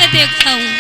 देखता हूँ।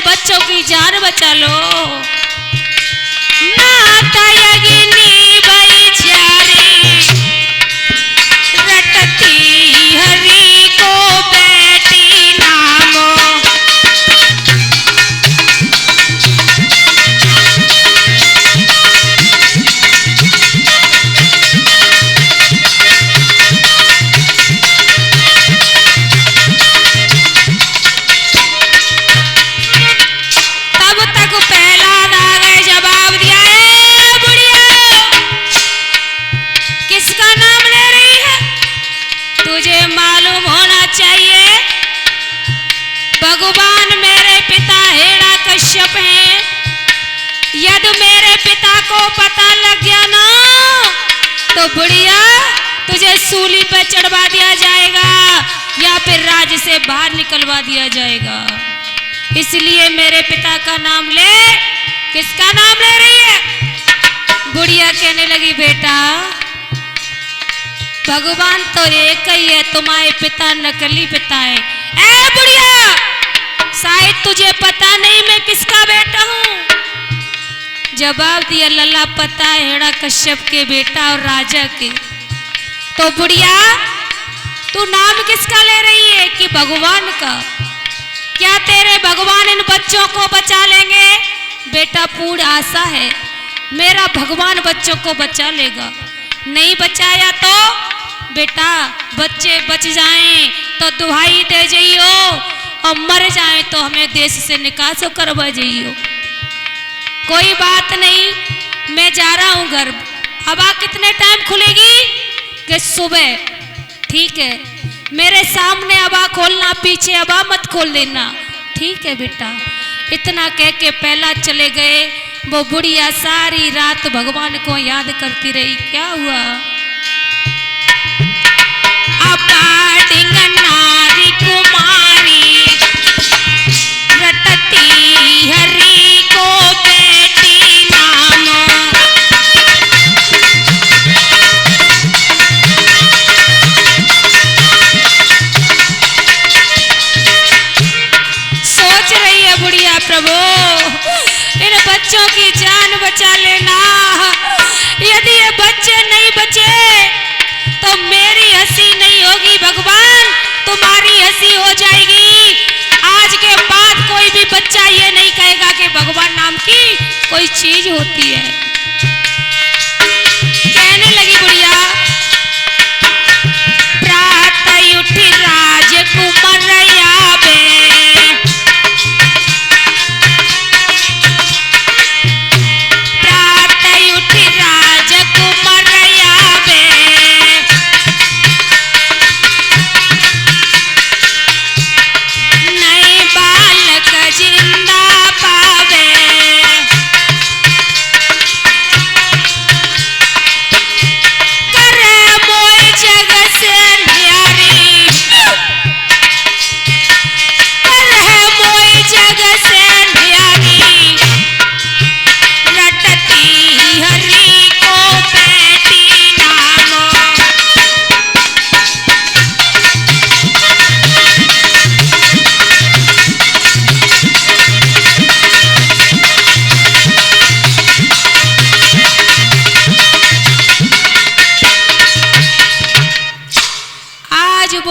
बच्चों की जान बचा लो। नाता यगिनी बेचारी रटती हरि को बेटी नामो। तुझे मालूम होना चाहिए भगवान मेरे पिता हिरण्यकश्यप हैं। यदि मेरे पिता को पता लग गया ना तो बुढ़िया तुझे सूली पे चढ़वा दिया जाएगा या फिर राज्य से बाहर निकलवा दिया जाएगा। इसलिए मेरे पिता का नाम ले। किसका नाम ले रही है? बुढ़िया कहने लगी बेटा भगवान तो एक ही है, तुम्हारे पिता नकली पिता है। ए बुढ़िया शायद तुझे पता नहीं मैं किसका बेटा हूँ। जवाब दिया लल्ला पता है हिरण्यकश्यप के बेटा और राजा के। तो बुढ़िया तू नाम किसका ले रही है? कि भगवान का। क्या तेरे भगवान इन बच्चों को बचा लेंगे? बेटा पूर्ण आशा है मेरा भगवान बच्चों को बचा लेगा। नहीं बचाया तो बेटा बच्चे बच जाएं तो दुहाई दे जाइयो और मर जाएं तो हमें देश से निकाल करवा जाइयो। कोई बात नहीं मैं जा रहा हूँ घर। अब कितने टाइम खुलेगी? कि सुबह। ठीक है मेरे सामने अबा खोलना, पीछे अबा मत खोल देना। ठीक है बेटा। इतना कह के पहला चले गए। वो बुढ़िया सारी रात भगवान को याद करती रही। क्या हुआ? नारी कुमारी रटती हरि को बेटी नामो। सोच रही है बुढ़िया प्रभु इन बच्चों की जान बचा लेना। यदि ये बच्चे नहीं बचे तो मेरी हंसी नहीं होगी भगवान, तुम्हारी हंसी हो जाएगी। आज के बाद कोई भी बच्चा ये नहीं कहेगा कि भगवान नाम की कोई चीज होती है। कहने लगी बुढ़िया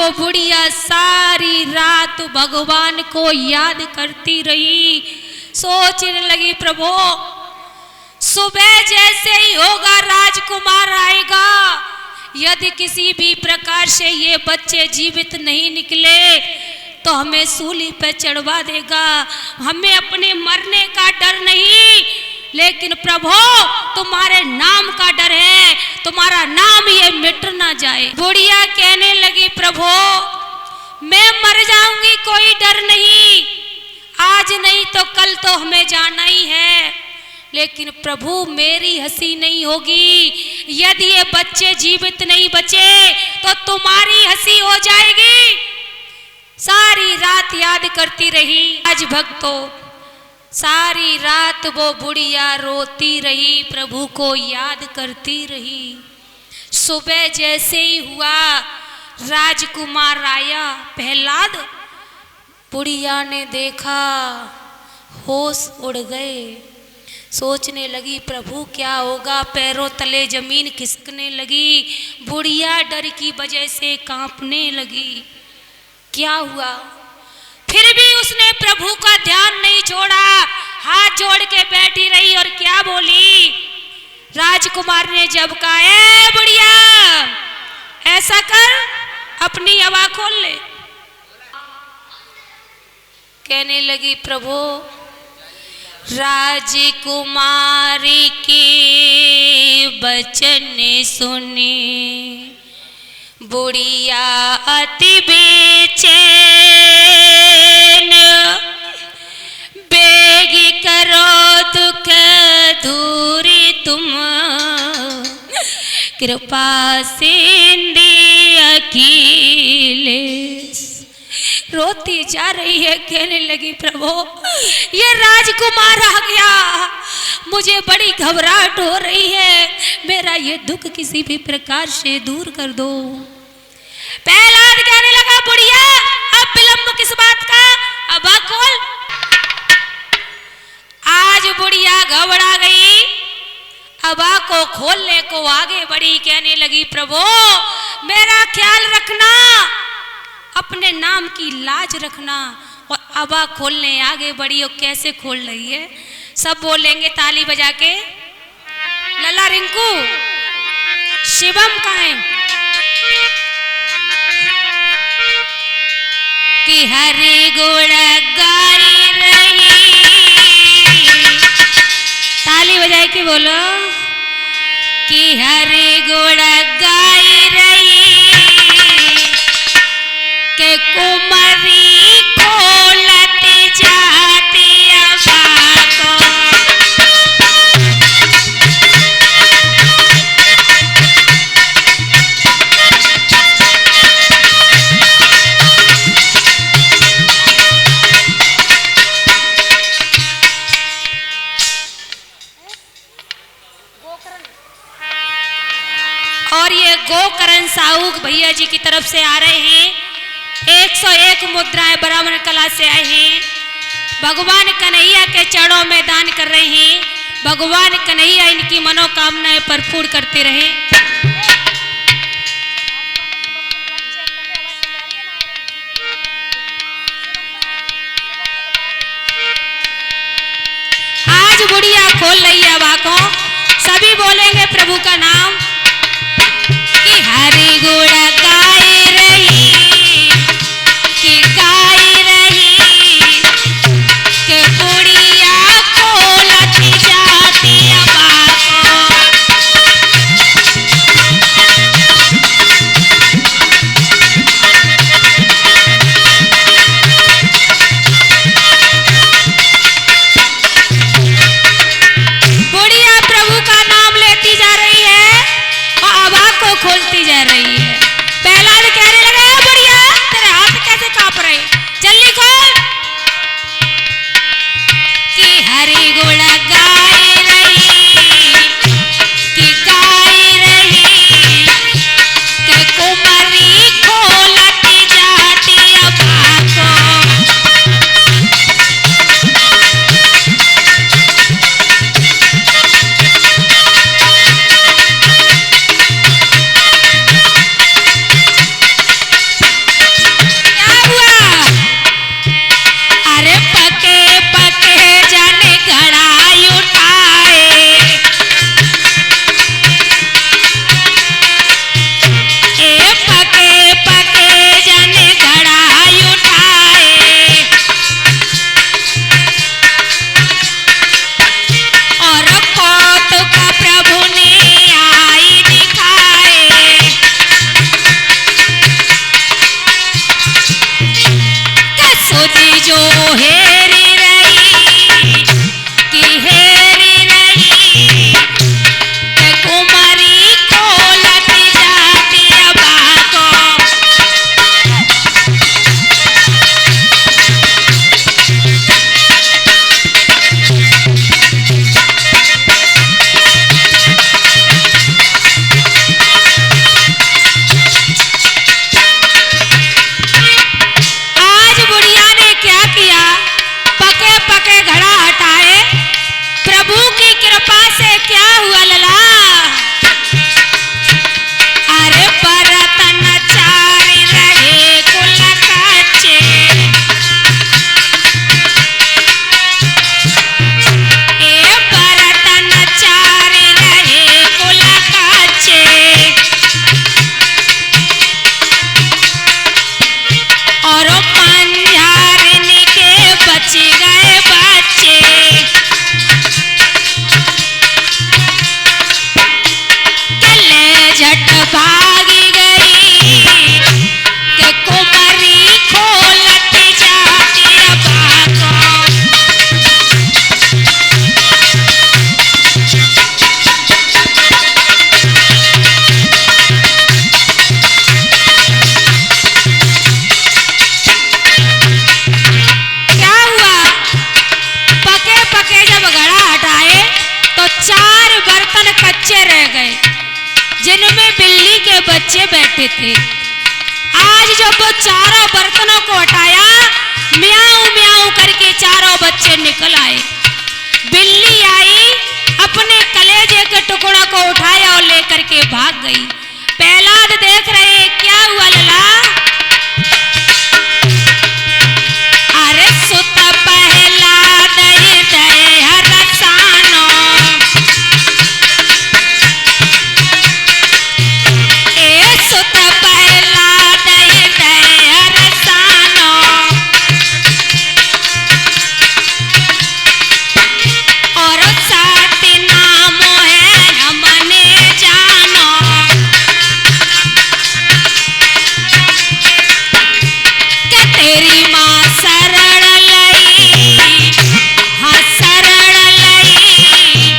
वो बुढ़िया सारी रात भगवान को याद करती रही। सोचने लगी प्रभु सुबह जैसे ही होगा राजकुमार आएगा, यदि किसी भी प्रकार से ये बच्चे जीवित नहीं निकले तो हमें सूली पे चढ़वा देगा। हमें अपने मरने का डर नहीं, लेकिन प्रभु तुम्हारे नाम का डर है, तुम्हारा नाम ये मिट ना जाए। बुढ़िया कहने लगी प्रभु मैं मर जाऊंगी कोई डर नहीं, आज नहीं तो कल तो हमें जाना ही है, लेकिन प्रभु मेरी हंसी नहीं होगी। यदि ये बच्चे जीवित नहीं बचे तो तुम्हारी हंसी हो जाएगी। सारी रात याद करती रही। आज भक्तों सारी रात वो बुढ़िया रोती रही, प्रभु को याद करती रही। सुबह जैसे ही हुआ राजकुमार आया प्रहलाद, बुढ़िया ने देखा होश उड़ गए। सोचने लगी प्रभु क्या होगा, पैरों तले जमीन खिसकने लगी। बुढ़िया डर की वजह से कांपने लगी। क्या हुआ? फिर भी उसने प्रभु का ध्यान नहीं छोड़ा, हाथ जोड़ के बैठी रही और क्या बोली? राजकुमार ने जब कहा ए बुढ़िया ऐसा कर अपनी हवा खोल ले, कहने लगी प्रभु राजकुमारी के वचन सुने बुढ़िया अति बेचैन, बेग करो दुख दूरी तुम, कृपा सिंधी अखिलेश। रोती जा रही है, कहने लगी प्रभु ये राजकुमार आ गया, मुझे बड़ी घबराहट हो रही है, मेरा ये दुख किसी भी प्रकार से दूर कर दो। प्रहलाद कहने लगा बुढ़िया अब विलंब किस बात का, अब आँख खोल। आज बुढ़िया घबरा गई, अब आँख को खोलने को आगे बढ़ी, कहने लगी प्रभु मेरा ख्याल रखना, अपने नाम की लाज रखना। और अबा खोलने आगे बढ़ी और कैसे खोल रही है, सब बोलेंगे ताली बजा के। लला रिंकू शिवम कहाँ है? कि हरि गुण गाई रही, ताली बजा के बोलो कि हरि गुण गाई रही, के कुमारी खोलती जाती अबा को। और ये गोकरण साहू भैया जी की तरफ से आ रहे हैं, 101 मुद्राएं ब्राह्मण कला से आए हैं, भगवान कन्हैया के चरणों में दान कर रहे हैं। भगवान कन्हैया इनकी मनोकामनाएं भरपूर करते रहे। आज बुढ़िया खोल रही है आँखों, सभी बोलेंगे प्रभु का नाम कि हरि गुण गाए रही, कि गाई रही, के बुढ़िया खोलती जाती अबा को। बुढ़िया प्रभु का नाम लेती बच्चे बैठे थे। आज जब वो चारों बर्तनों को हटाया, म्याऊं म्याऊं करके चारों बच्चे निकल आए। बिल्ली आई, अपने कलेजे के टुकड़ा को उठाया और लेकर के भाग गई। प्रहलाद देख रहे, क्या हुआ लला? अरे सुत प्रहलाद हृदय हरसानो, ए सुत प्रहलाद हृदय हरसानो, और सात नाम है हमने जानो, के तेरी माँ शरण लई, हाँ शरण लई,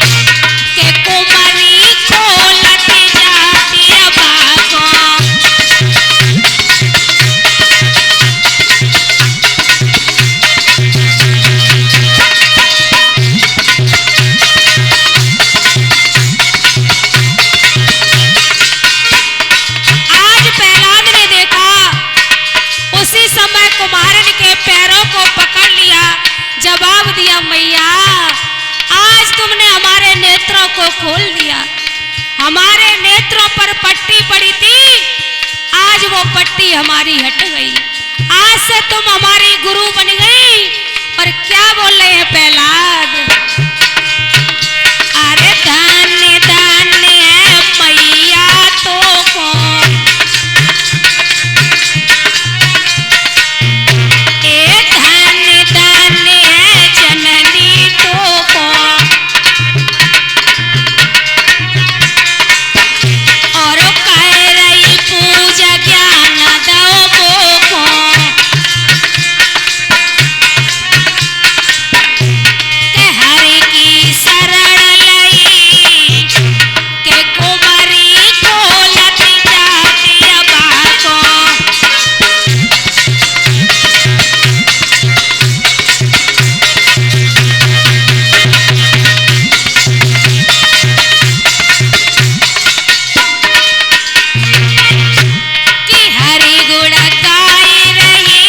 के कुमारी खोलत जाती बागों। आज प्रहलाद ने देखा, उसी समय कुम्हारन के पैरों को पकड़ लिया, जवाब दिया, मैया आज तुमने हमारे नेत्रों को खोल दिया। हमारे नेत्रों पर पट्टी पड़ी थी, आज वो पट्टी हमारी हट गई। आज से तुम हमारी गुरु बन गई। और क्या बोल रहे हैं प्रहलाद? अरे धन्य धन्य है मैया तो को, ए धन्य धन्य है जननी तो को, और कह रही पूजा ज्ञान दो को, के हरि की शरण लई, के कुमारी खोलत जाती बागों। कि हरि गुण गाई रही,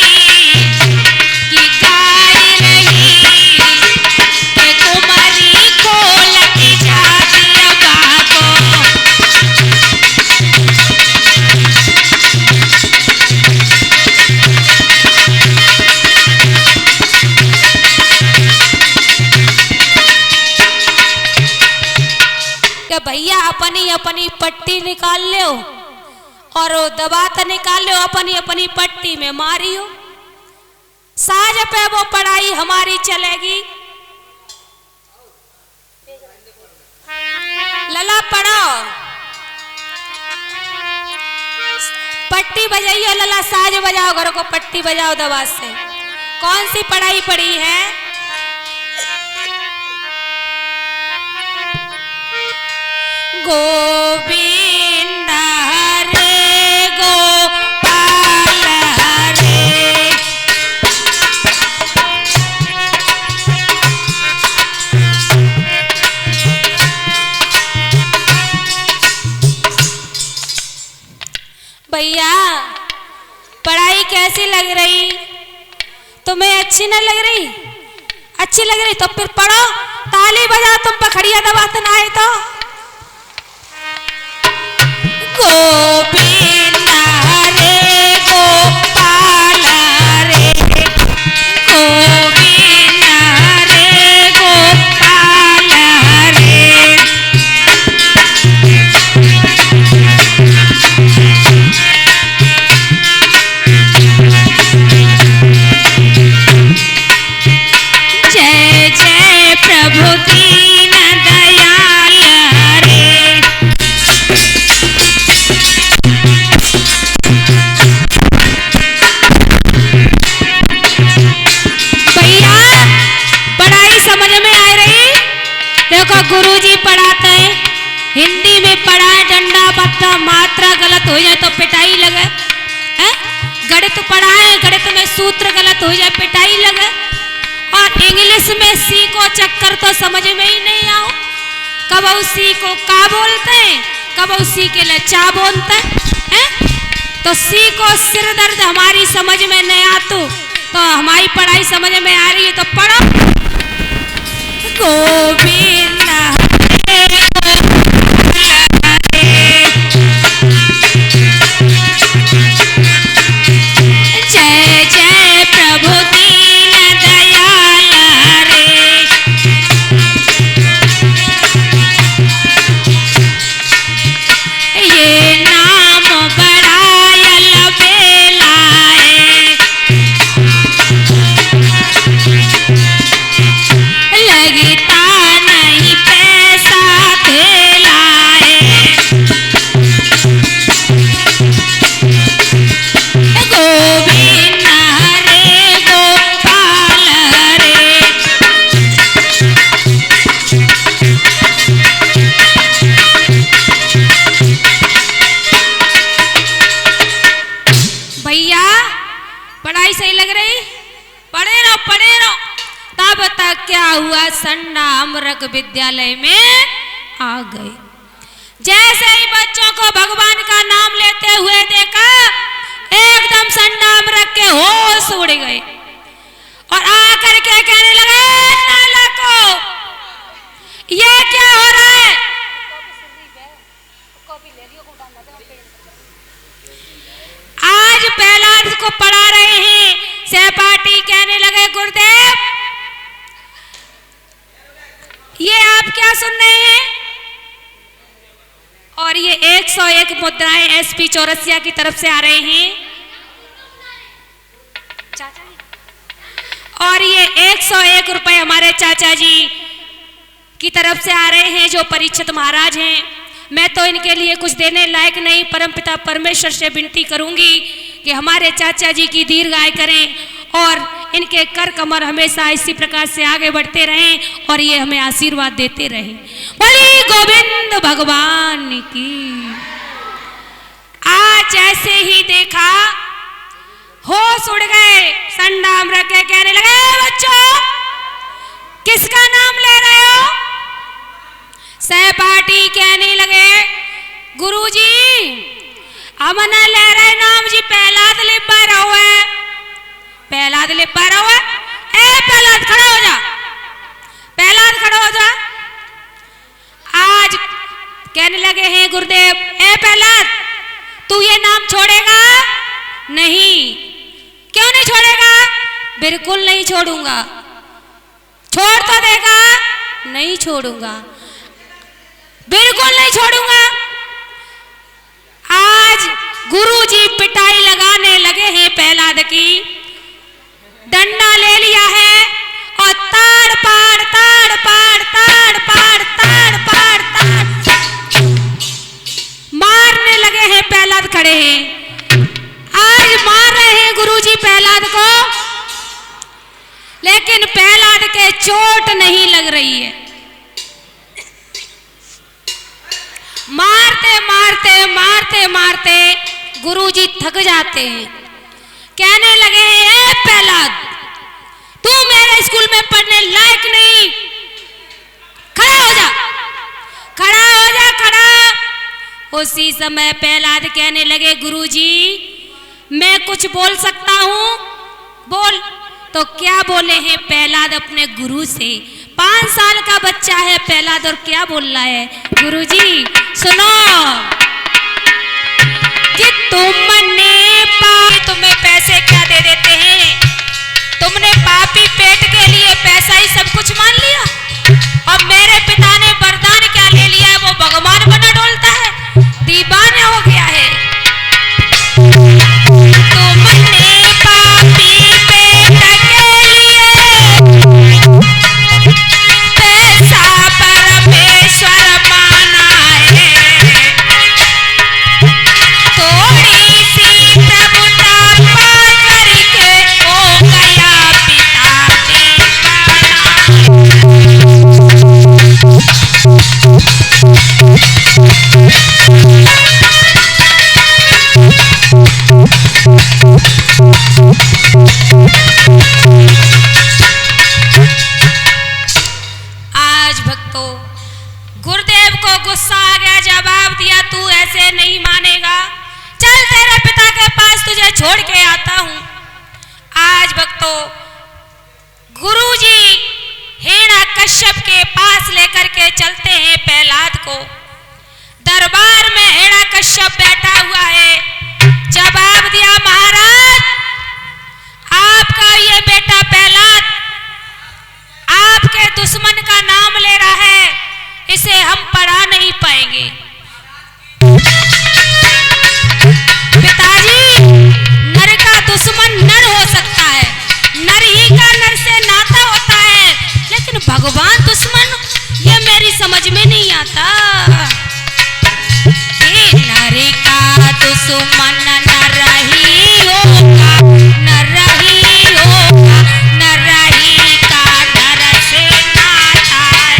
कि गाई रही, के कुमारी खोलत जाती बागों। कि भैया अपनी अपनी पट्टी निकाल लो और दबात निकाल लो, अपनी अपनी पट्टी में मारियो, साज पे वो पढ़ाई हमारी चलेगी। लला पढ़ो, पट्टी बजाइयो लला, साज बजाओ, घरों को पट्टी बजाओ दबा से। कौन सी पढ़ाई पढ़ी है? गोविंद हरे गोपाल हरे, भैया पढ़ाई कैसी लग रही? तुम्हें अच्छी न लग रही? अच्छी लग रही तो फिर पढ़ो, ताली बजाओ, तुम पखड़िया दबाते ना आए तो। गोविंद हरे गोपाल हरे, गोविंद हरे गोपाल हरे, जय जय प्रभु दीन दयाल हरे। गुरुजी पढ़ाते हैं, हिंदी में पढ़ाए, डंडा बत्ता मात्रा गलत हो जाए तो पिटाई लगे, है? गणित पढ़ाए, गणित में सूत्र गलत हो जाए पिटाई लगे, और इंग्लिश में सी को चक्कर तो समझ में ही नहीं आओ, कब उसी को का बोलते हैं, कब उसी के लिए चा बोलते हैं। है? तो सीखो, सिर दर्द हमारी समझ में नहीं आतू तो हमारी पढ़ाई समझ में आ रही है तो पढ़ो। गोविंद जय जय प्रभु दीन दयाल रे। ये नाम बड़ायल बेला है, लगता नहीं पैसा खेला है। गोविंद हरे गोपाल रे। भैया पढ़ाई सही लग रही? पढ़े रहो। तब तक क्या हुआ, संडा अमरक विद्यालय में आ गए। जैसे ही बच्चों को भगवान का नाम लेते हुए देखा, एकदम संडा अमरक के होश उड़ गए और आकर के कहने लगे, नालायकों, ये क्या हो रहा है? आज प्रहलाद को पढ़ा रहे हैं। सहपाठी कहने लगे, गुरुदेव ये आप क्या सुन रहे हैं? और ये 101 मुद्राएं एसपी चौरसिया की तरफ से आ रहे हैं। और ये 101 रुपए हमारे चाचा जी की तरफ से आ रहे हैं जो परीक्षित महाराज हैं। मैं तो इनके लिए कुछ देने लायक नहीं, परमपिता परमेश्वर से विनती करूंगी कि हमारे चाचा जी की दीर्घायु करें और इनके कर कमर हमेशा इसी प्रकार से आगे बढ़ते रहें और ये हमें आशीर्वाद देते रहें। बोली गोविंद भगवान की। आज ऐसे ही देखा, होश उड़ गए। संडा अमरक के कहने लगे, बच्चों किसका नाम ले रहे हो? सहपाठी कहने लगे, गुरुजी हमन ले रहे नाम जी प्रहलाद लिपा रहो है। प्रहलाद लिपा रहो है? ए प्रहलाद खड़ा हो जा, प्रहलाद खड़ा हो जा। आज कहने लगे हैं गुरुदेव, ए प्रहलाद तू ये नाम छोड़ेगा नहीं? क्यों नहीं छोड़ेगा? बिल्कुल नहीं छोड़ूंगा। छोड़ तो देगा? नहीं छोड़ूंगा, बिल्कुल नहीं छोड़ूंगा। आज गुरुजी पिटाई लगाने लगे हैं प्रहलाद की। डंडा ले लिया है और ताड़ पाड़ ताड़ पाड़ ताड़ पाड़ ताड़ पाड़ ताड़ मारने लगे हैं। प्रहलाद खड़े हैं। आज मार रहे हैं गुरुजी प्रहलाद को, लेकिन प्रहलाद के चोट नहीं लग रही है। मारते मारते मारते मारते गुरुजी थक जाते हैं। कहने लगे, ए प्रहलाद तू मेरे स्कूल में पढ़ने लायक नहीं, खड़ा हो जा, खड़ा हो जा, खड़ा। उसी समय प्रहलाद कहने लगे, गुरुजी मैं कुछ बोल सकता हूँ? बोल। तो क्या बोले हैं प्रहलाद अपने गुरु से? 5 साल का बच्चा है प्रहलाद और क्या बोल रहा है, गुरुजी सुनो कि तुमने तुम्हें पैसे क्या दे देते हैं? तुमने पापी पेट के लिए पैसा ही सब कुछ मान लिया और मेरे पिता ने वरदान क्या ले लिया है, वो भगवान बना डोलता है, दीवाना हो गया है। तुमने पापी पेट के लिए पैसा परमेश्वर माना है। थोड़ी सी प्रभुता पा करके छोड़ के आता हूँ। आज भक्तों गुरुजी हिरण्य कश्यप के पास लेकर के चलते हैं प्रहलाद को। दरबार में हिरण्य कश्यप बैठा हुआ है। जवाब दिया, महाराज आपका ये बेटा प्रहलाद आपके दुश्मन का नाम ले रहा है, इसे हम पढ़ा नहीं पाएंगे। पिताजी नर का दुश्मन नर हो सकता है, नर ही का नर से नाता होता है, लेकिन भगवान दुश्मन ये मेरी समझ में नहीं आता। नर का दुश्मन नर ही होगा, नर ही होगा, नर ही का नर से नाता है।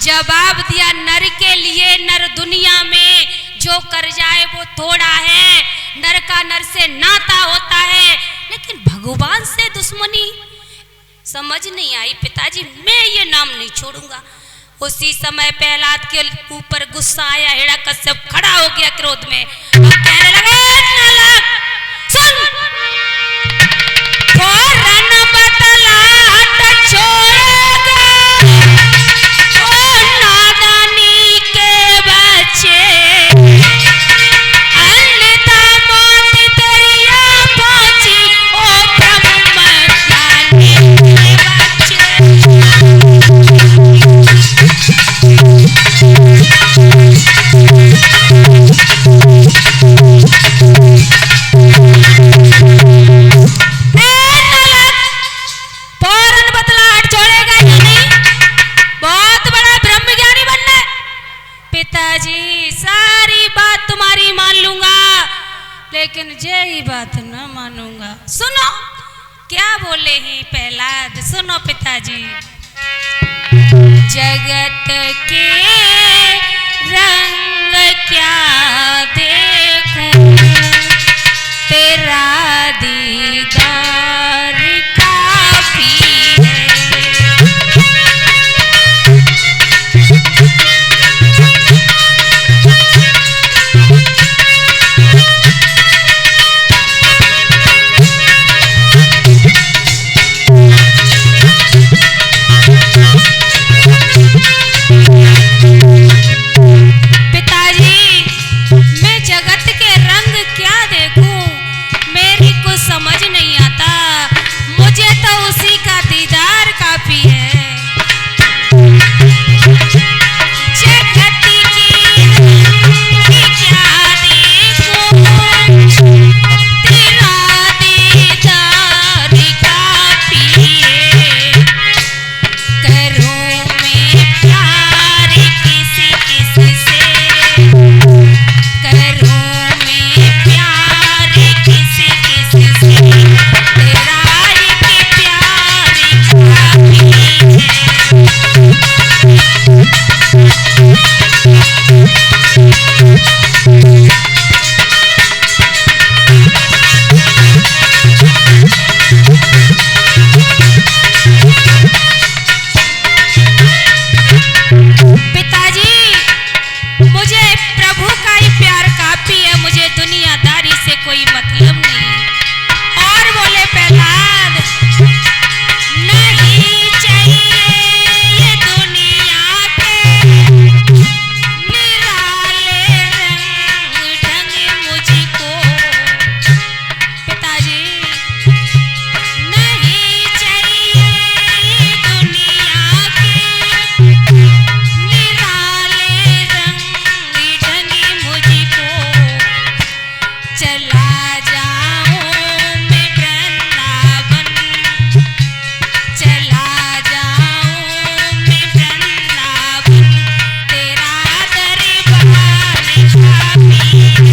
जवाब दिया, नर के लिए नर दुनिया में जो कर जाए वो थोड़ा है, नर का नर से नाता होता है, लेकिन भगवान से दुश्मनी समझ नहीं आई। पिताजी मैं ये नाम नहीं छोड़ूंगा। उसी समय प्रहलाद के ऊपर गुस्सा आया। हिरण्य कश्यप खड़ा हो गया क्रोध में और कहने लगा, नालायक सुन, फौरन बतलाहट छोड़ेगा ओ नादानी के बच्चे, अन्यथा मौत तेरी आ पहुंची ओ ब्रह्मज्ञानी के बच्चे। पिताजी सारी बात तुम्हारी मान लूंगा, लेकिन यही बात न मानूंगा। सुनो क्या बोले हैं प्रहलाद, सुनो पिताजी। जगत के रंग क्या देखूं, तेरा दीदार काफी है। समझ नहीं आता, मुझे तो उसी का दीदार काफी है। जगत की क्या देखूं, तेरा दीदार काफी है। करूं मैं प्यार किसी किसी से, करूं मैं प्यार किसी किसी से, तेरा ही प्यार काफी पिताजी मुझे प्रभु का ही प्यार काफी है, मुझे दुनियादारी से कोई मतलब नहीं। और बोले प्रहलाद, नहीं चाहिए ये दुनिया के निराले रंग ढंग मुझको। पिताजी नहीं चाहिए ये दुनिया के निराले रंग ढंग मुझको। चला जाऊं मैं वृंदावन, चला जाऊं मैं वृंदावन, तेरा दरबार काफी है।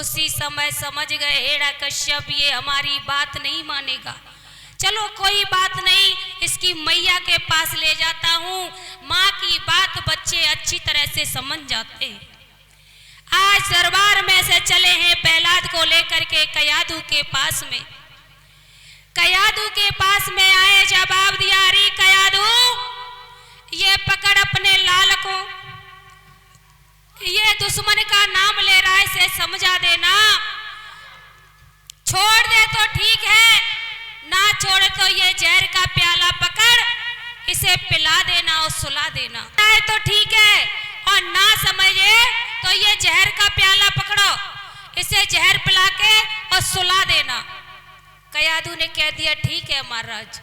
उसी समय समझ गए हेड़ा कश्यप ये हमारी बात नहीं मानेगा, चलो कोई बात नहीं, इसकी मैया के पास ले जाता हूँ। माँ की बात बच्चे अच्छी तरह से समझ जाते हैं। आज दरबार में से चले हैं प्रहलाद को लेकर के कयाधु के पास में। कयाधु के पास में आए, जवाब दिया, अरे कयाधु ये पकड़ अपने लाल को, ये दुश्मन का नाम ले रहा है, इसे समझा देना, छोड़ दे तो ठीक है, ना छोड़े तो ये जहर का प्याला पकड़ इसे पिला देना और सुला देना, तो ठीक है, और ना समझे तो ये जहर का प्याला पकड़ो, इसे जहर पिला के और सुला देना। कयाधु ने कह दिया ठीक है महाराज।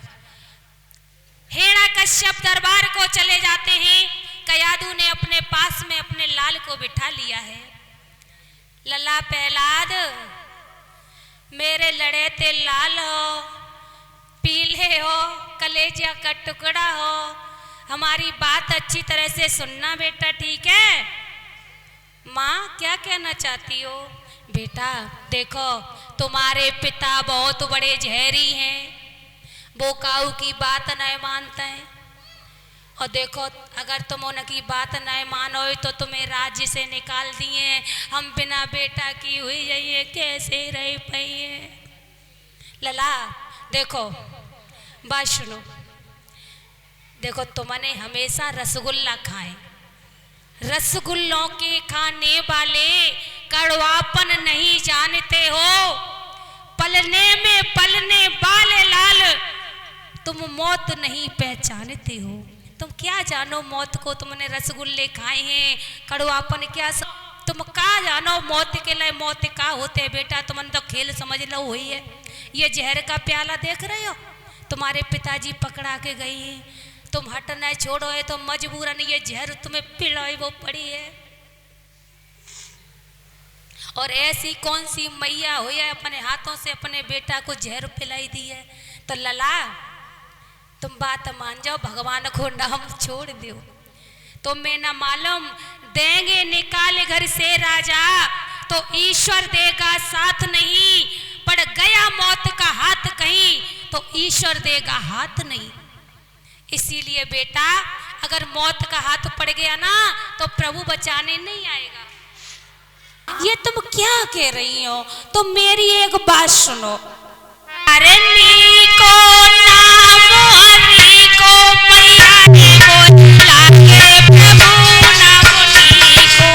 हेड़ा कश्यप दरबार को चले जाते हैं। कयाधु ने अपने पास में अपने लाल को बिठा लिया है। लला प्रहलाद मेरे लड़े ते लाल हो, पीले हो, कलेजा का टुकड़ा हो, हमारी बात अच्छी तरह से सुनना बेटा, ठीक है? माँ क्या कहना चाहती हो? बेटा देखो तुम्हारे पिता बहुत बड़े जहरी हैं, वो काऊ की बात नहीं मानते हैं, और देखो अगर तुम उनकी बात नहीं मानो तो तुम्हें राज्य से निकाल दिए, हम बिना बेटा की हुई जाइए कैसे रह पाइए। लला देखो बात सुनो, देखो तुमने हमेशा रसगुल्ला खाए, रसगुल्लों के खाने वाले कड़वापन नहीं जानते हो, पलने में पलने वाले लाल तुम मौत नहीं पहचानते हो। तुम क्या जानो मौत को, तुमने रसगुल्ले खाए हैं, कड़वापन क्या तुम क्या जानो मौत के लिए, मौत का होते बेटा, तुमने तो खेल समझ लो हुई है। ये जहर का प्याला देख रहे हो, तुम्हारे पिताजी पकड़ा के गई हैं, तुम हट नहीं छोड़ो है तो मजबूरन ये जहर तुम्हें पिलाई वो पड़ी है। और ऐसी कौन सी मैया हुई है अपने हाथों से अपने बेटा को जहर पिलाई दी है? तो लला तुम बात मान जाओ, भगवान को नाम छोड़ दो, तुम्हें न मालूम देंगे निकाले घर से राजा तो ईश्वर देगा साथ नहीं, पड़ गया मौत का हाथ कहीं तो ईश्वर देगा हाथ नहीं। इसीलिए बेटा अगर मौत का हाथ पड़ गया ना तो प्रभु बचाने नहीं आएगा। ये तुम क्या कह रही हो? तुम मेरी एक बात सुनो। अरे नी को नाम हरि को मैया नी को लागे प्रभु नाम नी को।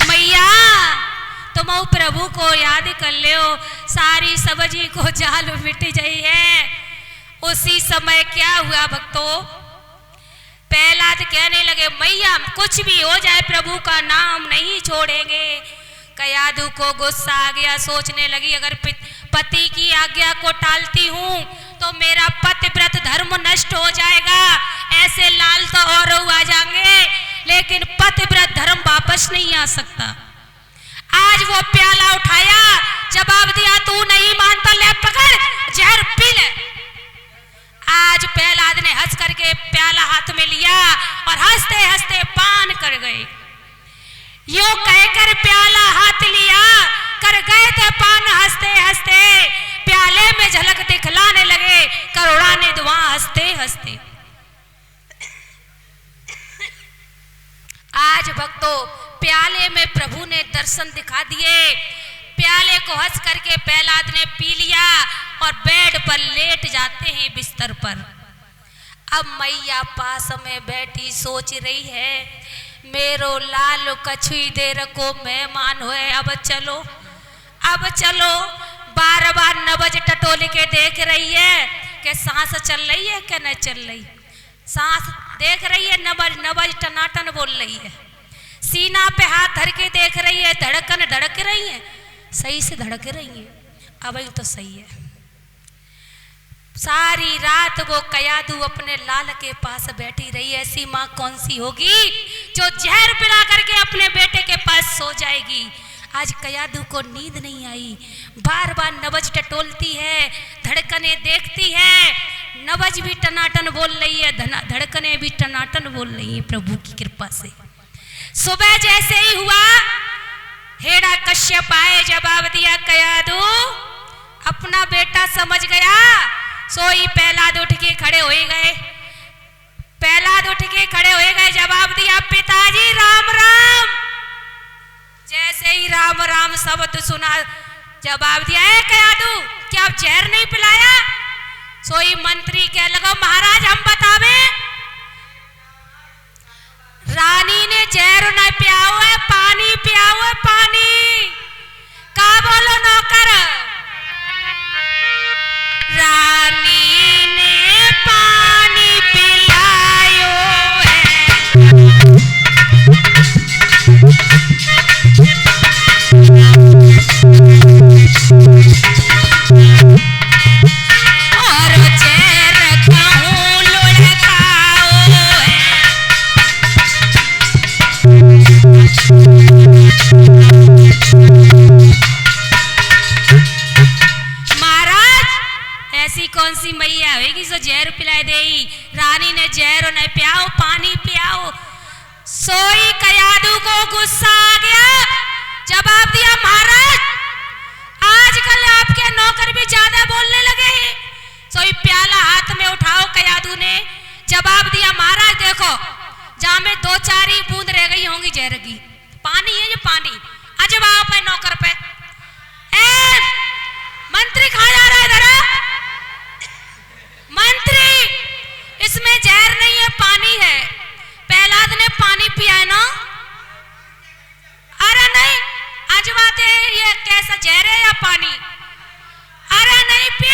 मैया तुम प्रभु को याद कर लो, सारी सब्जी को जाल मिट गई है। उसी समय क्या हुआ भक्तों, प्रहलाद कहने लगे मैया कुछ भी हो जाए प्रभु का नाम नहीं छोड़ेंगे। कयाधु को गुस्सा आ गया, सोचने लगी अगर पति की आज्ञा को टालती हूँ तो मेरा पतिव्रत धर्म नष्ट हो जाएगा, ऐसे लाल तो और आ जाएंगे, लेकिन पतिव्रत धर्म वापस नहीं आ सकता। आज वो प्याला उठाया, जवाब दिया तू नहीं मानता ले पकड़ जहर पी ले। आज प्रहलाद ने हंस करके प्याला हाथ में लिया और हंसते हंसते पान कर गए। यूं कहकर प्याला हाथ लिया, कर गए थे पान हंसते हंसते, प्याले में झलक दिखलाने लगे करुणाने दुआ हंसते हंसते। आज भक्तों प्याले में प्रभु ने दर्शन दिखा दिए। प्याले को हंस करके प्रहलाद ने पी लिया और बेड पर लेट जाते हैं बिस्तर पर। अब मैया पास में बैठी सोच रही है मेरो लाल कछुई देर को मेहमान हुए, अब चलो। बार बार नबज टटोल के देख रही है कि सांस चल रही है कि नहीं चल रही, सांस देख रही है, नबज टनाटन बोल रही है, सीना पे हाथ धर के देख रही है, धड़कन धड़क रही है, सही से धड़क रही है, अब ये तो सही है। सारी रात वो कयाधु अपने लाल के पास बैठी रही। ऐसी माँ कौन सी होगी जो जहर पिला करके अपने बेटे के पास सो जाएगी। आज कयाधु को नींद नहीं आई, बार बार नबज टटोलती है, धड़कने देखती है, नबज भी टनाटन बोल रही है, धड़कने भी टनाटन बोल रही है प्रभु की कृपा से। सुबह जैसे ही हुआ हेड़ा कश्यप आए, जवाब दिया कयाधु अपना बेटा समझ गया। सोई प्रहलाद उठ के खड़े हो गए, जवाब दिया पिताजी राम राम। जैसे ही राम राम शब्द सुना, जवाब दिया है कयाधु क्या आप जहर नहीं पिलाया। सोई मंत्री कह लगा महाराज हम बतावे, रानी ने जहर न पियाओ है, पानी पियाओ है, पानी का बोलो नौकर। रानी ने पानी पिलायो है, और जहर कहूँ लुढ़काओ है। ऐसी कौन सी मैया होगी जो जहर पिला देगी। रानी ने जहर न पियाओ, पानी पियाओ। सोई कयाधु को गुस्सा आ गया, जवाब दिया महाराज आजकल आपके नौकर भी ज्यादा बोलने लगे हैं। सोई प्याला हाथ में उठाओ, कयाधु ने जवाब दिया महाराज देखो जहां में 2-4 ही बूंद रह गई होंगी जहर की, पानी है ये पानी, अजवाओ पे नौकर पे। मंत्री कहाँ जा रहा है इधर? मंत्री इसमें जहर नहीं है पानी है। प्रहलाद ने पानी पिया है ना? अरे नहीं, अजवाते ये कैसा जहर है या पानी? अरे नहीं पी।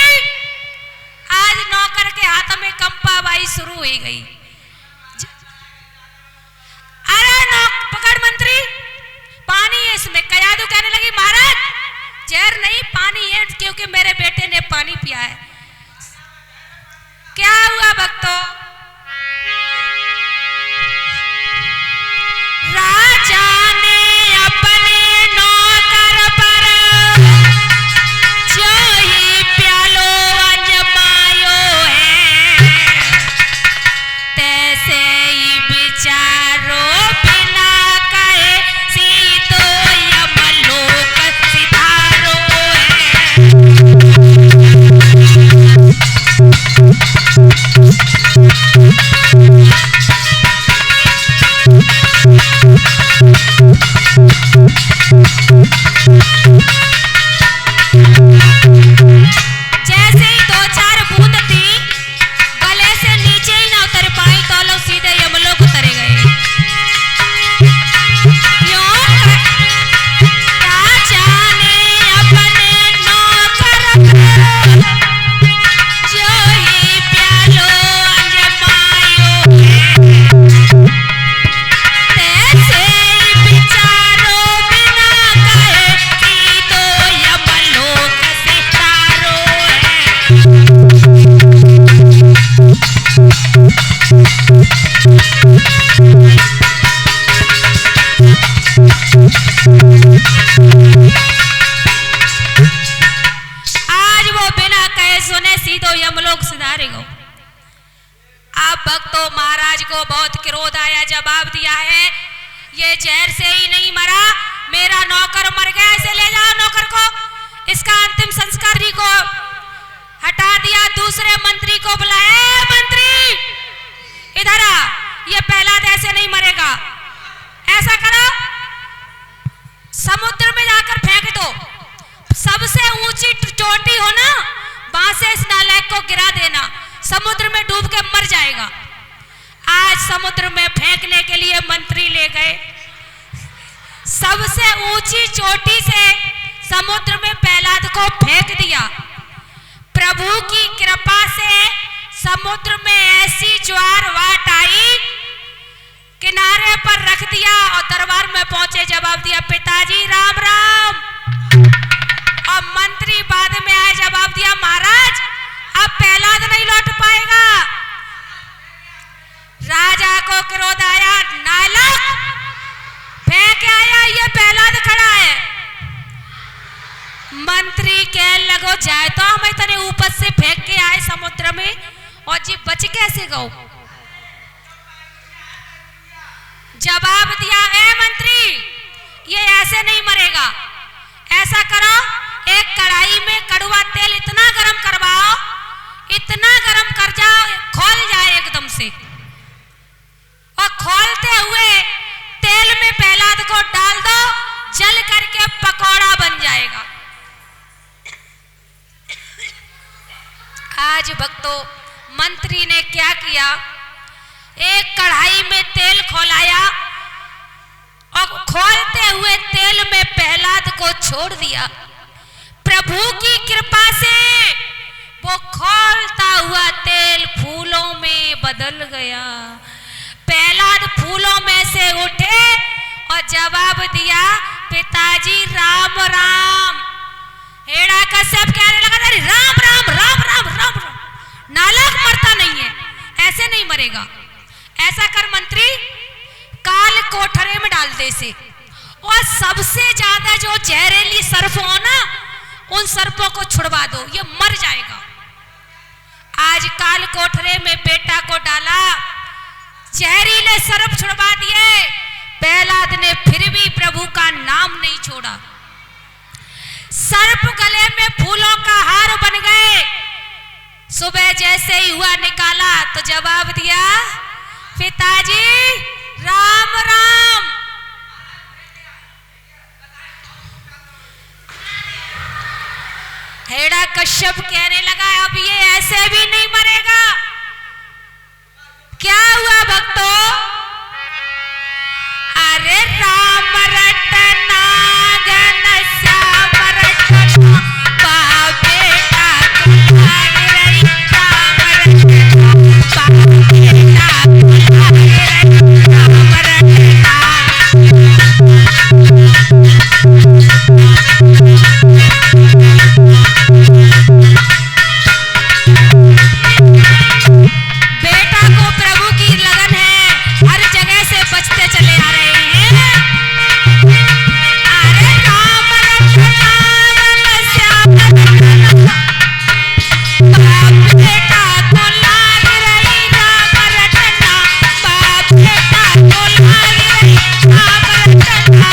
आज नौकर के हाथ में कंपाबाई शुरू हो गई। अरे पकड़ मंत्री, पानी है इसमें। कयाधु कहने लगी महाराज जहर नहीं पानी है, क्योंकि मेरे बेटे ने पानी पिया है। क्या हुआ भक्तों? राजा ने अपने नौकर पर जो ही प्यालो अजमायो है, तैसे ही बिचारो बिना कहे सीतो यमलोक सिधारो है। जवाब दिया है, ये जहर से ही नहीं मरा, मेरा नौकर मर गया, इसे ले जाओ नौकर को। इसका अंतिम संस्कार जी को हटा दिया, दूसरे मंत्री को बुलाया, मंत्री इधर आ, ये प्रहलाद ऐसे नहीं मरेगा, ऐसा करो समुद्र में जाकर फेंक दो, सबसे ऊंची चोटी हो ना वहां से इस नालायक को गिरा देना, समुद्र में डूब के मर जाएगा। आज समुद्र में फेंकने के लिए मंत्री ले गए, सबसे ऊंची चोटी से समुद्र में प्रहलाद को फेंक दिया। प्रभु की कृपा से समुद्र में ऐसी ज्वार वाट आई, किनारे पर रख दिया और दरबार में पहुंचे, जवाब दिया पिताजी राम राम। और मंत्री बाद में आए, जवाब दिया महाराज अब प्रहलाद नहीं लौट पाएगा। राजा को क्रोध आया, नालायक फेंक आया, ये प्रहलाद खड़ा है। मंत्री कह लगो जाए तो हम इतने ऊपर से फेंक के आए समुद्र में, और जी बच कैसे गो। जवाब दिया, ए मंत्री ये ऐसे नहीं मरेगा, ऐसा करो एक कढ़ाई में कड़वा तेल इतना गरम करवाओ, इतना गरम कर जाओ खोल जाए एकदम से, और खोलते हुए तेल में प्रहलाद को डाल दो, जल करके पकौड़ा बन जाएगा। आज भक्तों मंत्री ने क्या किया, एक कढ़ाई में तेल खोलाया और खोलते हुए तेल में प्रहलाद को छोड़ दिया। प्रभु की कृपा से वो खोलता हुआ तेल फूलों में बदल गया। प्रहलाद फूलों में से उठे और जवाब दिया पिताजी राम राम। हिरण्यकश्यप कहने लगा राम राम राम राम राम राम, नालायक मरता नहीं है, ऐसे नहीं मरेगा, ऐसा कर मंत्री काल कोठरे में डाल दे से, और सबसे ज्यादा जो जहरीली सर्प हो ना उन सर्पों को छुड़वा दो, ये मर जाएगा। आज काल कोठरे में बेटा को डाला, जहरीले सर्प छुड़वा दिए, प्रहलाद ने फिर भी प्रभु का नाम नहीं छोड़ा। सर्प गले में फूलों का हार बन गए। सुबह जैसे ही हुआ निकाला तो जवाब दिया पिताजी राम राम। हिरण्यकश्यप कहने लगा अब ये ऐसे भी नहीं मरेगा। क्या हुआ भक्तों? अरे राम रटना घनश्याम रटना बाप बेटा तुम्हारी रही, राम रटना बाप बेटा तुम्हारी रही, राम रटना। बेटा को प्रभु की लगन है, हर जगह से बचते चले आ रहे हैं। अरे राम रटना घनश्याम रटना बाप बेटा तो लाग रही, राम रटना बाप बेटा तो लाग रही, राम रटना।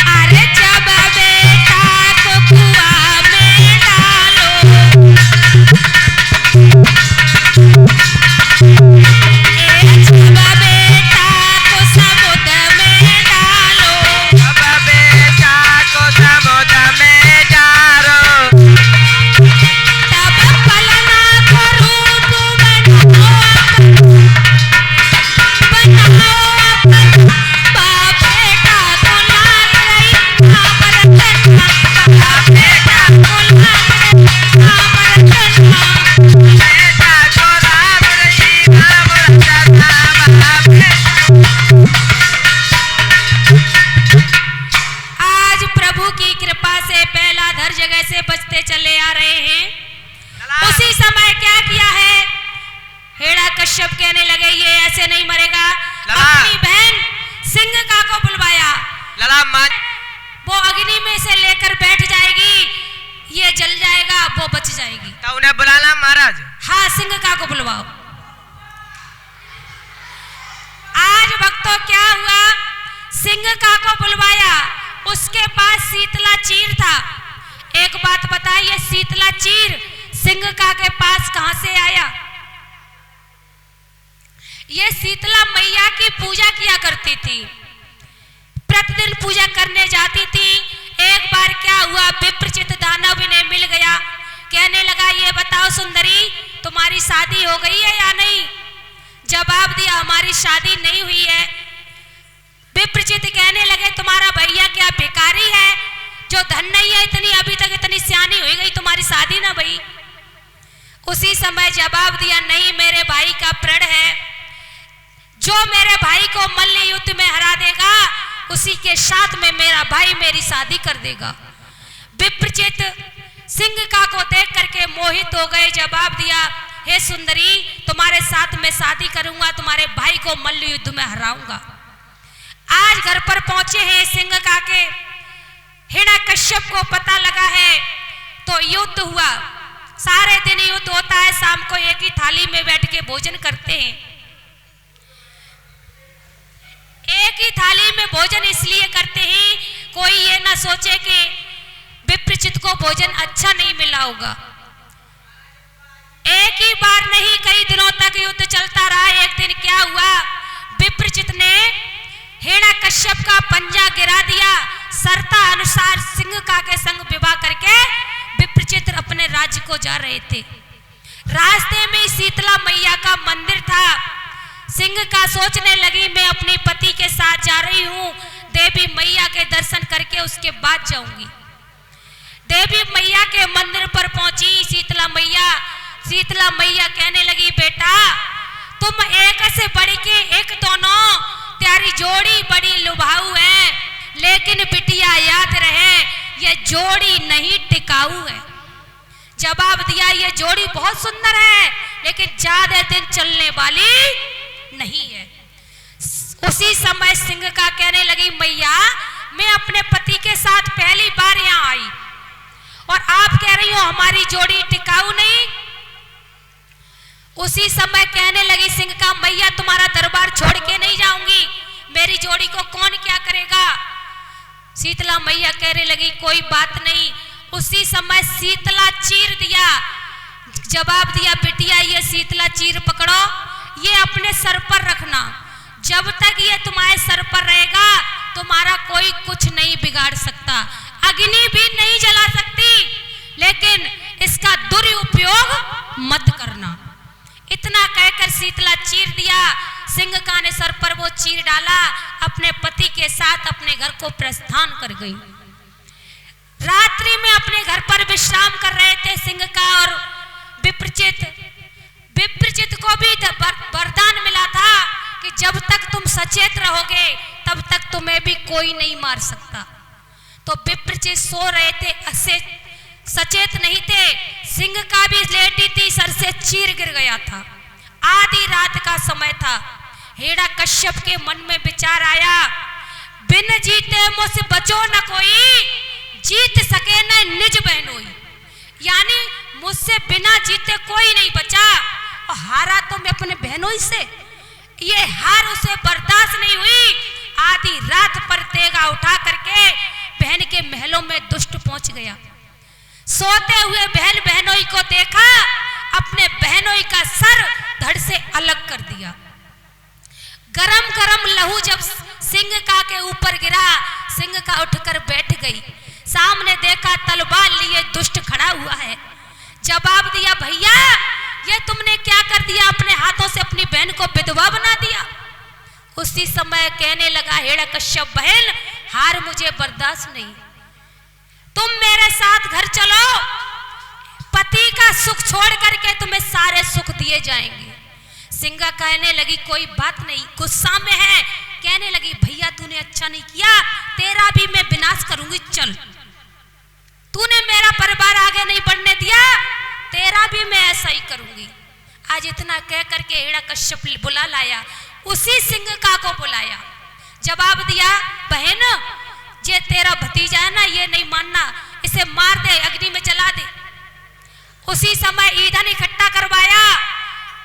अरे जब बेटा को कुआं में डालो, जब बेटा को समुद्र में डालो, अब बेटा को समुद्र में डालो, तब पलना को रूप बनाओ अपन, बाप बेटा को लाग रही, राम रटना बाप बेटा को लाग रही, राम रटना। बेटा को राम रही, राम रटना बाप बेटा। आज प्रभु की कृपा से प्रहलाद हर जगह से बचते चले आ रहे हैं। उसी समय क्या किया है, हिरण्यकश्यप कहने लगे ये ऐसे नहीं मरेगा। लला। अपनी बहन सिंहिका को बुलवाया। लला मान वो अग्नि में से लेकर बैठ जाएगी, ये जल जाएगा, वो बच जाएगी। तो उन्हें बुलाना महाराज। हाँ, सिंघका को बुलवाओ। आज भक्तों क्या हुआ, सिंघका को बुलवाया, उसके पास शीतला चीर था। एक बात बताइए, शीतला चीर सिंघका के पास कहां से आया? ये शीतला मैया की पूजा किया करती थी, प्रतिदिन पूजा करने जाती थी। एक बार क्या हुआ, विप्रचित दानव ने मिल गया, कहने लगा ये बताओ सुंदरी, तुम्हारी शादी हो गई है या नहीं? जवाब दिया हमारी शादी नहीं हुई है। विप्रचित कहने लगे तुम्हारा भैया क्या भिखारी है, जो धन नहीं है इतनी, अभी तक इतनी सियानी हो गई, तुम्हारी शादी ना भई? उसी समय जवाब दिया नहीं, मेरे भाई का प्रण है, जो मेरे भाई को मल्ल युद्ध में हरा देगा उसी के साथ में मेरा भाई मेरी शादी कर देगा। विप्रचित सिंघका को देख करके मोहित हो गए। जवाब दिया हे सुंदरी, तुम्हारे साथ में शादी करूंगा, तुम्हारे भाई को मल्ल युद्ध में हराऊंगा। आज घर पर पहुंचे हैं सिंघका के, हिरण्यकश्यप को पता लगा है तो युद्ध हुआ। सारे दिन युद्ध होता है, शाम को एक ही थाली में बैठ के भोजन करते हैं। एक ही थाली में भोजन इसलिए करते हैं कोई ये ना सोचे कि विप्रचित को भोजन अच्छा नहीं मिला होगा। एक ही बार नहीं, कई दिनों तक युद्ध चलता रहा। एक दिन क्या हुआ, विप्रचित ने हिरण्यकश्यप का पंजा गिरा दिया। शर्ता अनुसार सिंघका के संग विवाह करके विप्रचित अपने राज्य को जा रहे थे। रास्ते में शीतला मैया का मंदिर था। सिंघका सोचने लगी मैं अपने पति के साथ जा रही हूं, देवी मैया के दर्शन करके उसके बाद जाऊंगी। देवी मैया के मंदिर पर पहुंची शीतला मैया। शीतला मैया कहने लगी बेटा तुम एक से बढ़ के एक दोनों, तेरी जोड़ी बड़ी लुभाऊ है, लेकिन बिटिया याद रहे ये जोड़ी नहीं टिकाऊ है। जवाब दिया ये जोड़ी बहुत सुंदर है लेकिन ज्यादा दिन चलने वाली नहीं है। उसी समय सिंघका कहने लगी मैया मैं अपने पति के साथ पहली बार यहाँ आई और आप कह रही हो हमारी जोड़ी टिकाऊ नहीं। उसी समय कहने लगी सिंघका मैया तुम्हारा दरबार छोड़ के नहीं जाऊंगी, मेरी जोड़ी को कौन क्या करेगा। शीतला मैया कहने लगी कोई बात नहीं। उसी समय शीतला चीर दिया। जवाब दिया बिटिया ये शीतला चीर पकड़ो, ये अपने सर पर रखना, जब तक ये तुम्हारे सर पर रहेगा तुम्हारा कोई कुछ नहीं बिगाड़ सकता, अग्नि भी नहीं जला सकती, लेकिन इसका दुरुपयोग मत करना। इतना कहकर शीतला चीर दिया। सिंघका ने सर पर वो चीर डाला, अपने पति के साथ अपने घर को प्रस्थान कर गई। रात्रि में अपने घर पर विश्राम कर रहे थे सिंघका और विप्रचित। विप्रचित को भी वरदान मिला था कि जब तक तुम सचेत रहोगे तब तक तुम्हें भी कोई नहीं मार सकता। तो विप्रचित सो रहे थे, सचेत नहीं थे। सिंघका भी लेटी थी, सर से चीर गिर गया था। आधी रात का समय था। हिरण्यकश्यप के मन में विचार आया बिन जीते मुझसे बचो न कोई, जीत सके न निज बहनोई। यानी मुझसे बिना जीते कोई नहीं बचा और हारा तो मैं अपने बहनोई से। ये हार उसे बर्दाश्त नहीं हुई। आधी रात पर तेगा उठा करके बहन के महलों में दुष्ट पहुंच गया। सोते हुए बहन बहनोई को देखा, अपने बहनोई का सर धड़ से अलग कर दिया। गरम गरम लहू जब सिंघका के ऊपर गिरा, सिंघका उठकर बैठ गई। सामने देखा तलवार लिए दुष्ट खड़ा हुआ है। जवाब दिया भैया ये तुमने क्या कर दिया, अपने हाथों से अपनी बहन को विधवा बना दिया। उसी समय कहने लगा हिरण्यकश्यप बहन हार मुझे बर्दाश्त नहीं, तुम मेरे साथ घर चलो, पति का सुख छोड़ करके तुम्हें सारे सुख दिए जाएंगे। सिंघका कहने लगी कोई बात नहीं, गुस्सा में है। कहने लगी भैया तूने अच्छा नहीं किया, तेरा भी मैं विनाश करूंगी, चल। तूने मेरा परिवार आगे नहीं बढ़ने दिया, तेरा भी मैं ऐसा ही करूंगी। आज इतना कह करके हिरण्यकश्यप बुला लाया। उसी सिंघका को बुलाया। जवाब दिया बहन ये तेरा भतीजा है ना, ये नहीं मानना, इसे मार दे, अग्नि में जला दे। उसी समय ईंधन इकट्ठा करवाया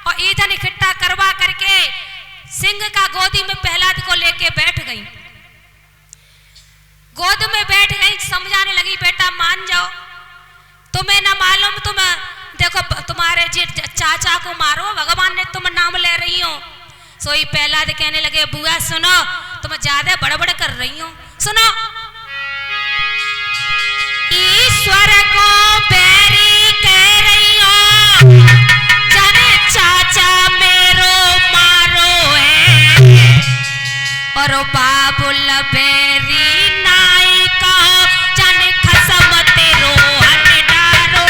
और ईंधन इकट्ठा करवा करके सिंह का गोदी में प्रहलाद को लेके बैठ गई। गोद में बैठ गई, समझाने लगी, बेटा मान जाओ, तुम्हें ना मालूम, तुम देखो तुम्हारे जी चाचा को मारो, भगवान ने तुम नाम ले रही हो। सोई प्रहलाद कहने लगे, बुआ सुनो, तुम ज्यादा बड़बड़ कर रही हो, सुनो। ईश्वर को बैरी कह रही हो, जाने चाचा मेरो मारो है, और बाबुल बैरी नाई कहो, जाने खसम तेरो हन डारो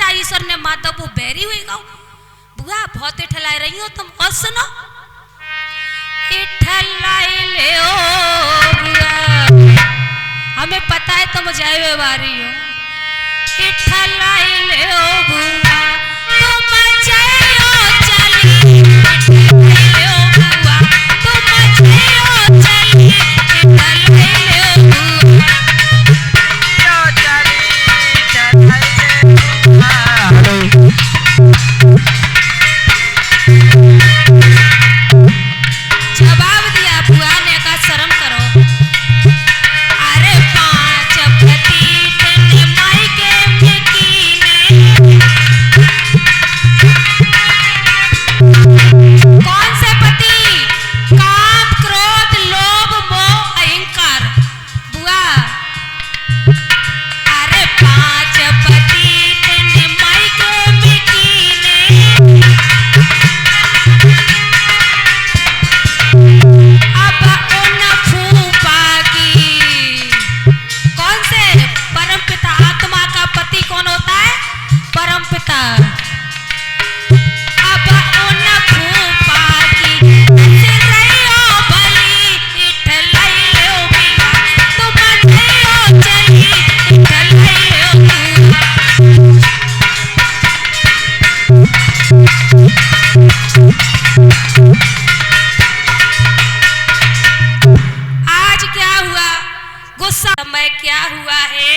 ईश्वर ने माता वो बैरी हुई गाओ। बुआ बहुत ठलाई रही हो तुम, और सुनो, ठलाई ले ओ बुआ, हमें पता है तुम जाए वारी हो, ठलाई ले ओ बुआ, तुम जाओ चली, ठलाई ले ओ बुआ, तुम जाओ चली, ठलाई ले ओ बुआ, जाओ चली, ठलाई ले ओ बुआ। जवाब दिया बुआ ने, कहा शर्म करो, अरे 5 पति तेने माई के मिकीने, कौन से पति? काम क्रोध लोभ मोह अहंकार। बुआ अरे 5 पति तेने माई के मिकीने, अब उन फूफा की, कौन से? परमपिता आत्मा का पति कौन होता है? परमपिता। अब उन फूफा की रहियो भली, ठलाई ले ओ बुआ, तुम जाओ चली, ठलाई ले ओ बुआ। आज क्या हुआ? गुस्सा समय क्या हुआ है?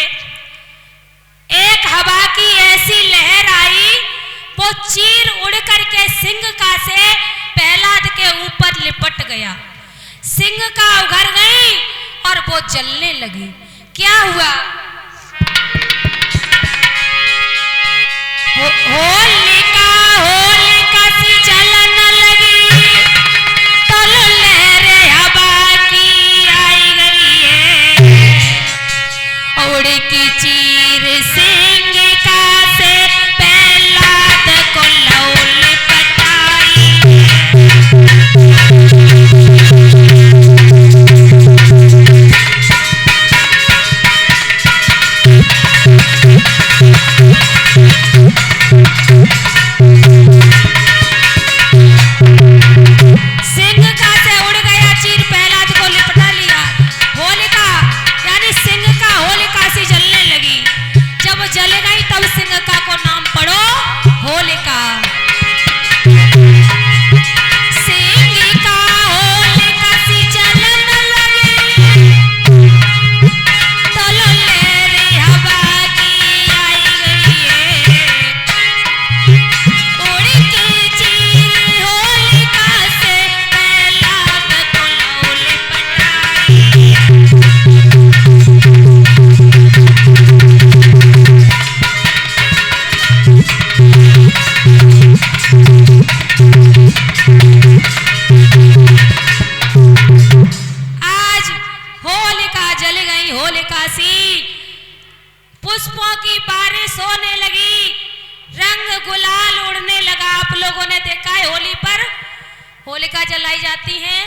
एक हवा की ऐसी लहर आई, वो चीर उड़ करके सिंह का से प्रहलाद के ऊपर लिपट गया। सिंह का उघर गई और वो जलने लगी। क्या हुआ? होलिका होलिका सी जलन लगी, तो लहरे हवा की आई गई है, उड़ की चीर सिंह का से प्रहलाद को लौ लिपटाई है। जाती हैं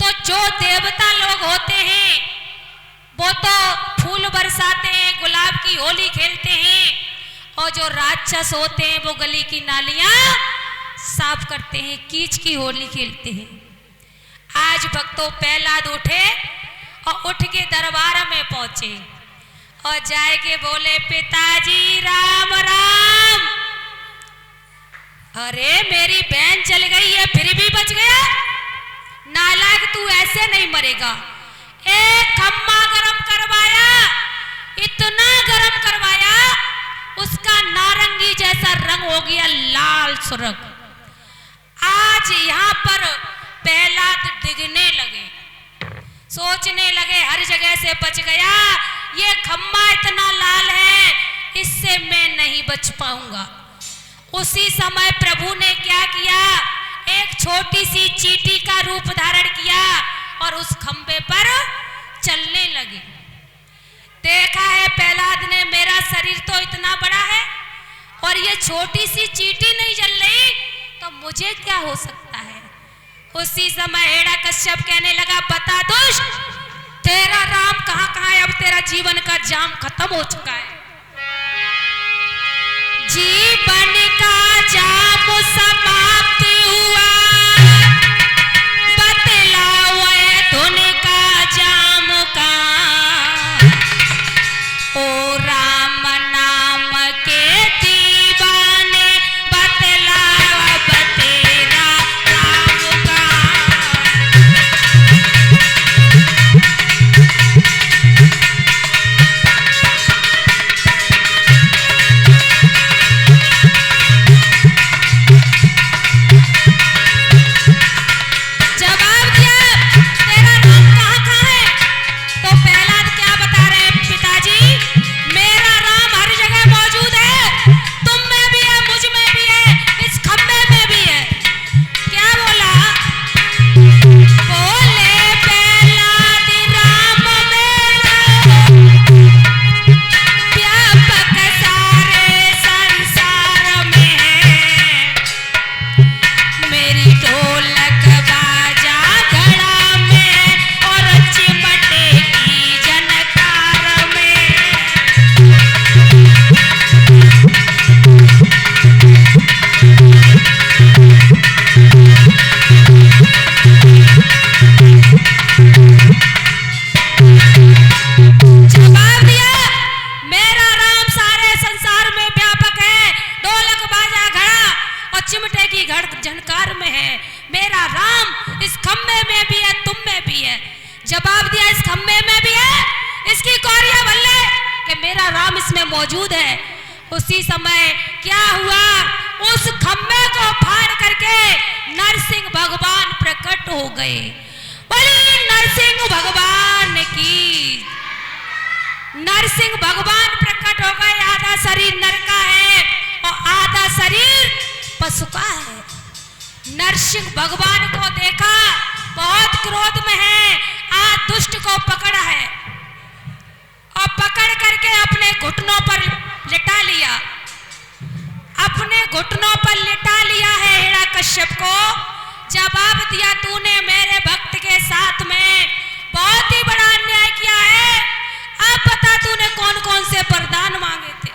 तो जो देवता लोग होते हैं वो तो फूल बरसाते हैं, गुलाब की होली खेलते हैं, और जो राक्षस होते हैं वो गली की नालियां साफ करते हैं, कीच की होली खेलते हैं। आज भक्तों प्रहलाद उठे और उठ के दरबार में पहुंचे और जाए के बोले, पिताजी राम राम। अरे मेरी बहन चल गई है फिर भी बच गया, नालायक तू ऐसे नहीं मरेगा। एक खम्मा गरम करवाया, इतना गरम करवाया उसका नारंगी जैसा रंग हो गया लाल सुर्ख। आज यहाँ पर प्रहलाद डिगने लगे, सोचने लगे हर जगह से बच गया, ये खम्मा इतना लाल है इससे मैं नहीं बच पाऊंगा। उसी समय प्रभु ने क्या किया, एक छोटी सी चींटी का रूप धारण किया और उस खंबे पर चलने लगे। देखा है प्रहलाद ने, मेरा शरीर तो इतना बड़ा है और ये छोटी सी चींटी नहीं जल रही तो मुझे क्या हो सकता है। उसी समय हिरण्यकश्यप कहने लगा, बता दुष्ट तेरा राम कहाँ कहाँ है, अब तेरा जीवन का जाम खत्म हो चुका है। जीवन का जाम समाप्ति हुआ, बतलाओ धुन का जाम का, ओ राम नाम के दीवाने बतलाओ तेरा राम का। झनकार में है, मेरा राम इस खम्बे में भी है, तुम में भी है। जवाब दिया, इस खम्बे में भी है, इसकी कौरिया बल्ले कि मेरा राम इसमें मौजूद है। उसी समय क्या हुआ, उस खम्बे को फाड़ करके नरसिंह भगवान प्रकट हो गए। बोली नरसिंह भगवान की। नरसिंह भगवान प्रकट हो गए। आधा शरीर नर का है और आधा शरीर पशु का है। नरसिंह भगवान को देखा, बहुत क्रोध में है, आज दुष्ट को पकड़ा है और पकड़ करके अपने घुटनों पर लिटा लिया, अपने घुटनों पर लिटा लिया है हिरण्यकश्यप को। जवाब दिया, तूने मेरे भक्त के साथ में बहुत ही बड़ा अन्याय किया है। अब बता तूने कौन कौन से वरदान मांगे थे।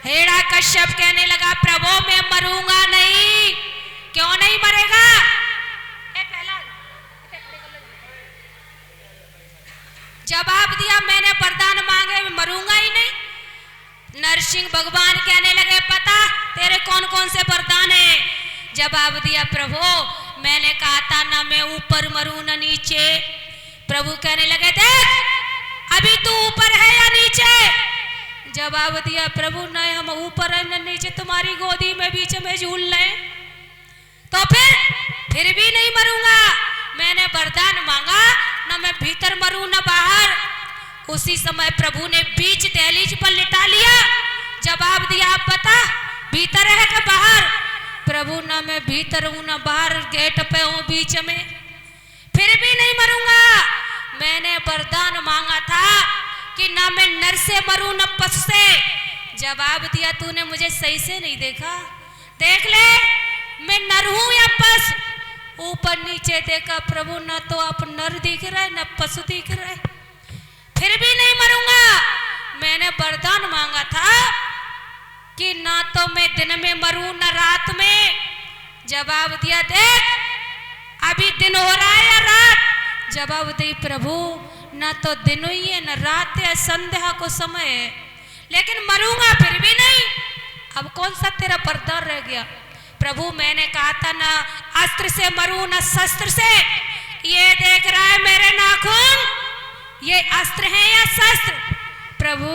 हिरण्यकश्यप कहने लगा, प्रभु मैं मरूंगा नहीं। क्यों नहीं मरेगा? जवाब दिया, मैंने वरदान मांगे, मैं मरूंगा ही नहीं। नरसिंह भगवान कहने लगे, पता तेरे कौन कौन से वरदान है? जवाब दिया, प्रभु मैंने कहा था ना मैं ऊपर मरूं ना नीचे। प्रभु कहने लगे, देख अभी तू ऊपर है या नीचे? जवाब दिया, प्रभु न हम ऊपर है न नीचे, तुम्हारी गोदी में बीच में झूल लें तो फिर भी नहीं मरूंगा। मैंने वरदान मांगा, न मैं भीतर मरूं न बाहर। उसी समय प्रभु ने बीच दहलीज पर लिटा लिया। जवाब दिया, आप बता भीतर है कि बाहर? प्रभु न मैं भीतर हूं न बाहर, गेट पे हूं बीच में, फिर भी नहीं मरूंगा। मैंने वरदान मांगा था कि ना मैं नर से मरूं न पशु से। जवाब दिया, तूने मुझे सही से नहीं देखा। देख ले मैं नर हूं या पशु, ऊपर नीचे देखा प्रभु, ना तो आप नर दिख रहे न पशु दिख रहे, फिर भी नहीं मरूंगा। मैंने वरदान मांगा था कि ना तो मैं दिन में मरूं न रात में। जवाब दिया, देख अभी दिन हो रहा है या रात? जवाब दी, प्रभु ना तो दिन ही है न रात है, संध्या को समय है, लेकिन मरूंगा फिर भी नहीं। अब कौन सा तेरा वरदान रह गया? प्रभु मैंने कहा था ना अस्त्र से मरूं न शस्त्र से। ये देख रहा है मेरे नाखून, ये अस्त्र है या शस्त्र? प्रभु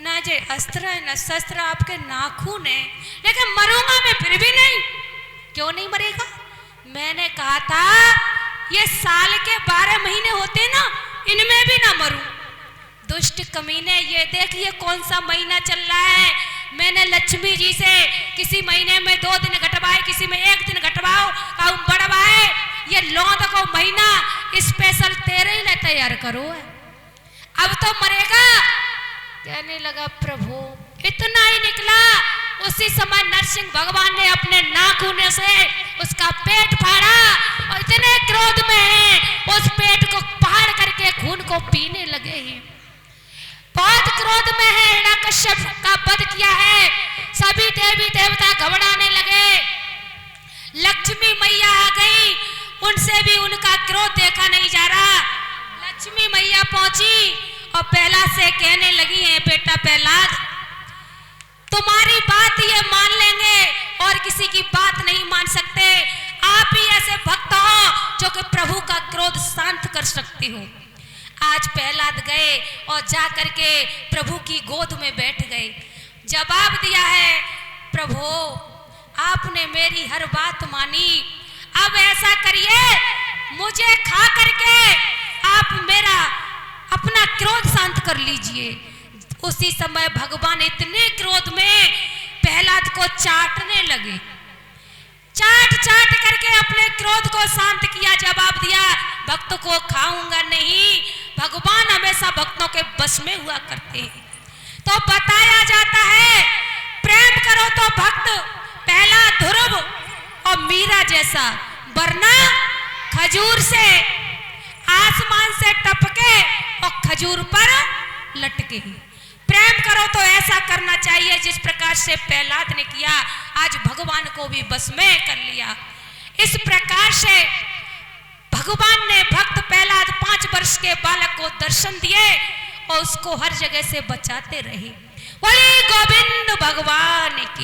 ना जे अस्त्र है न शस्त्र, आपके नाखून है, लेकिन मरूंगा मैं फिर भी नहीं। क्यों नहीं मरेगा? मैंने कहा था ये साल के 12 महीने होते ना, इनमें भी ना मरूं। दुष्ट कमीने, ये देखिए कौन सा महीना चल रहा है। मैंने लक्ष्मी जी से किसी महीने में 2 दिन घटवाए, किसी में 1 दिन घटवाओ, कहूं बढ़वाए। ये लौंद को महीना स्पेशल तेरे ही लिए तैयार करो है। अब तो मरेगा। कहने लगा, प्रभु इतना ही निकला। उसी समय नरसिंह भगवान ने अपने नाखून से उसका पेट फाड़ा और इतने क्रोध में है उस पेट को फाड़ करके खून को पीने लगे हैं। बहुत क्रोध में है, हिरण्यकश्यप का वध किया है। सभी देवी देवता घबराने लगे। लक्ष्मी मैया आ गई, उनसे भी उनका क्रोध देखा नहीं जा रहा। लक्ष्मी मैया पहुंची और प्रहलाद से कहने लगी है, बेटा प्रहलाद तुम्हारी बात ये मान लेंगे और किसी की बात नहीं मान सकते। आप ही ऐसे भक्त हो जो कि प्रभु का क्रोध शांत कर सकते हो। आज प्रहलाद गए और जा करके प्रभु की गोद में बैठ गए। जवाब दिया है, प्रभु आपने मेरी हर बात मानी, अब ऐसा करिए मुझे खा करके आप मेरा अपना क्रोध शांत कर लीजिए। उसी समय भगवान इतने क्रोध में प्रहलाद को चाटने लगे। चाट चाट करके अपने क्रोध को शांत किया। जवाब दिया, भक्त को खाऊंगा नहीं। भगवान हमेशा भक्तों के बस में हुआ करते हैं। तो बताया जाता है प्रेम करो तो भक्त पहला ध्रुव और मीरा जैसा, वरना खजूर से आसमान से टपके और खजूर पर लटके। प्रेम करो तो ऐसा करना चाहिए जिस प्रकार से प्रहलाद ने किया, आज भगवान को भी बस में कर लिया। इस प्रकार से भगवान ने भक्त प्रहलाद 5 वर्ष के बालक को दर्शन दिए और उसको हर जगह से बचाते रहे। बोले गोविंद भगवान की।